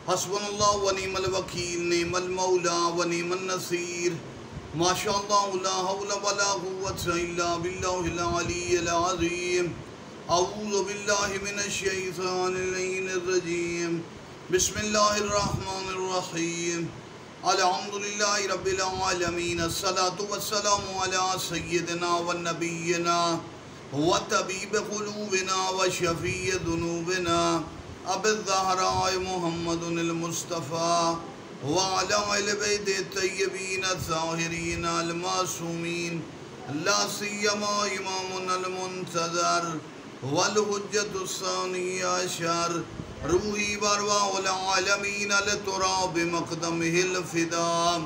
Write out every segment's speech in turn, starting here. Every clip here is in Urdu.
حسبنا اللہ و نعم الوکیل، نعم المولا و نعم النصیر، ما شاء اللہ لا حول ولا قوة الا باللہ العلی العظیم۔ اعوذ باللہ من الشیطان اللعین الرجیم، بسم اللہ الرحمن الرحیم، الحمدللہ رب العالمین، الصلاة والسلام علی سیدنا و نبینا و طبیب قلوبنا و شفیع ذنوبنا ابی الزہراء محمد المصطفیٰ وعلی اہل بیت الطیبین الطاہرین المعصومین، لا سیما امامنا المنتظر والحجۃ الثانی عشر، روحی وارواح العالمین لتراب مقدمہ الفداء۔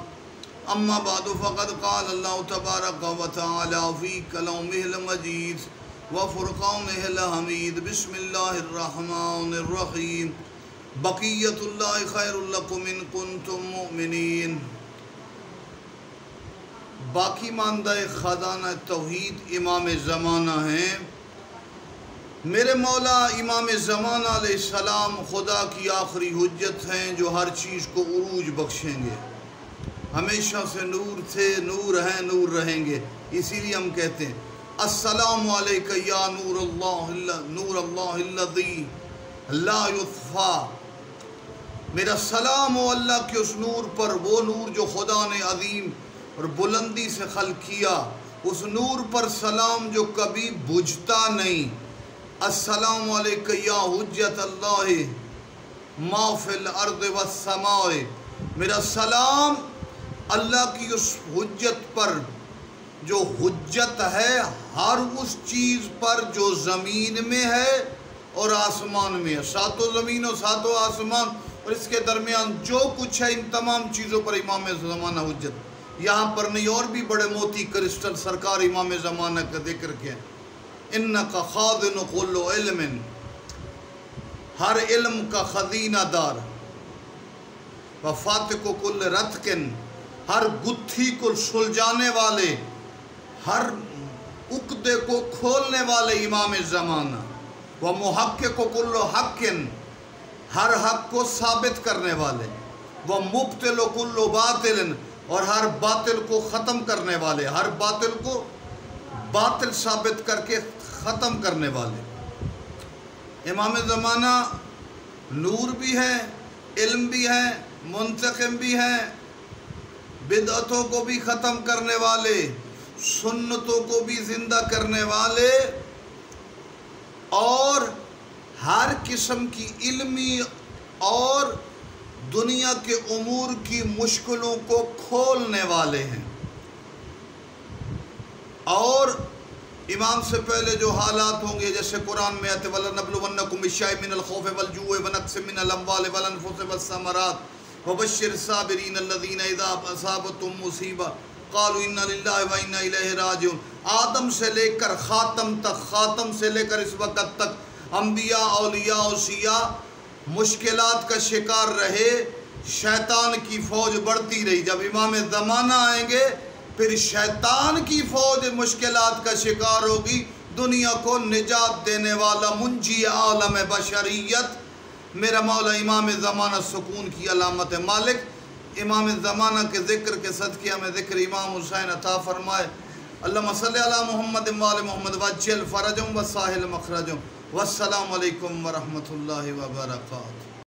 اما بعد فقد قال اللہ تبارک و تعالی فی کلامہ المجید وفرقانہ الحمید، بسم اللہ الرحمن الرحیم، بقیت اللہ خیر لکم ان کنتم مؤمنین۔ باقی ماندہ خزانہ توحید امام زمانہ ہیں۔ میرے مولا امام زمانہ علیہ السلام خدا کی آخری حجت ہیں جو ہر چیز کو عروج بخشیں گے۔ ہمیشہ سے نور تھے، نور ہیں، نور رہیں گے۔ اسی لیے ہم کہتے ہیں السلام علیکہ یا نور اللہ الذی لا یطفیٰ۔ میرا سلام ہو اللہ کے اس نور پر، وہ نور جو خدا نے عظیم اور بلندی سے خلق کیا، اس نور پر سلام جو کبھی بجھتا نہیں۔ السلام علیکہ یا حجت اللہ ما فی الارض والسماء۔ میرا سلام اللہ کی اس حجت پر جو حجت ہے ہر اس چیز پر جو زمین میں ہے اور آسمان میں ہے، ساتوں زمین اور ساتوں آسمان اور اس کے درمیان جو کچھ ہے، ان تمام چیزوں پر امام زمانہ حجت۔ یہاں پر نہیں، اور بھی بڑے موتی کرسٹل سرکار امام زمانہ کا ذکر کیا، انکا خازن کل علم، ہر علم کا خزینہ دار، وفاتق کل رتقن، ہر گتھی کو سلجھانے والے، ہر عقدے کو کھولنے والے امام زمانہ، ومحقق کل حق، ہر حق کو ثابت کرنے والے، ومبطل کل باطل، اور ہر باطل کو ختم کرنے والے، ہر باطل کو باطل ثابت کر کے ختم کرنے والے۔ امام زمانہ نور بھی ہے، علم بھی ہے، منتقم بھی ہے، بدعتوں کو بھی ختم کرنے والے، سنتوں کو بھی زندہ کرنے والے، اور ہر قسم کی علمی اور دنیا کے امور کی مشکلوں کو کھولنے والے ہیں۔ اور امام سے پہلے جو حالات ہوں گے، جیسے قرآن میں آتے وَلَنَبْلُوَنَّكُمْ بِشَيْءٍ مِّنَ الْخَوْفِ وَالْجُوعِ وَنَقْصٍ مِّنَ الْأَمْوَالِ وَالْأَنفُسِ وَالثَّمَرَاتِ وَبَشِّرِ الصَّابِرِينَ الَّذِينَ إِذَا أَصَابَتْهُمْ مُصِیبَةٌ قَالُوا إِنَّا لِلَّهِ وَإِنَّا إِلَیْهِ رَاجِعُونَ۔ آدم سے لے کر خاتم تک، خاتم سے لے کر اس وقت تک انبیاء، اولیاء اور سیاح مشکلات کا شکار رہے، شیطان کی فوج بڑھتی رہی۔ جب امام زمانہ آئیں گے پھر شیطان کی فوج مشکلات کا شکار ہوگی، دنیا کو نجات دینے والا منجی عالم بشریت میرا مولا امام زمانہ سکون کی علامت ہے۔ مالک امام زمانہ کے ذکر کے صدقے ہمیں ذکر امام حسین عطا فرمائے۔ اللہم صلی علی محمد وآل محمد وعجل فرجہم وساہل مخرجہم۔ والسلام علیکم ورحمۃ اللہ وبرکاتہ۔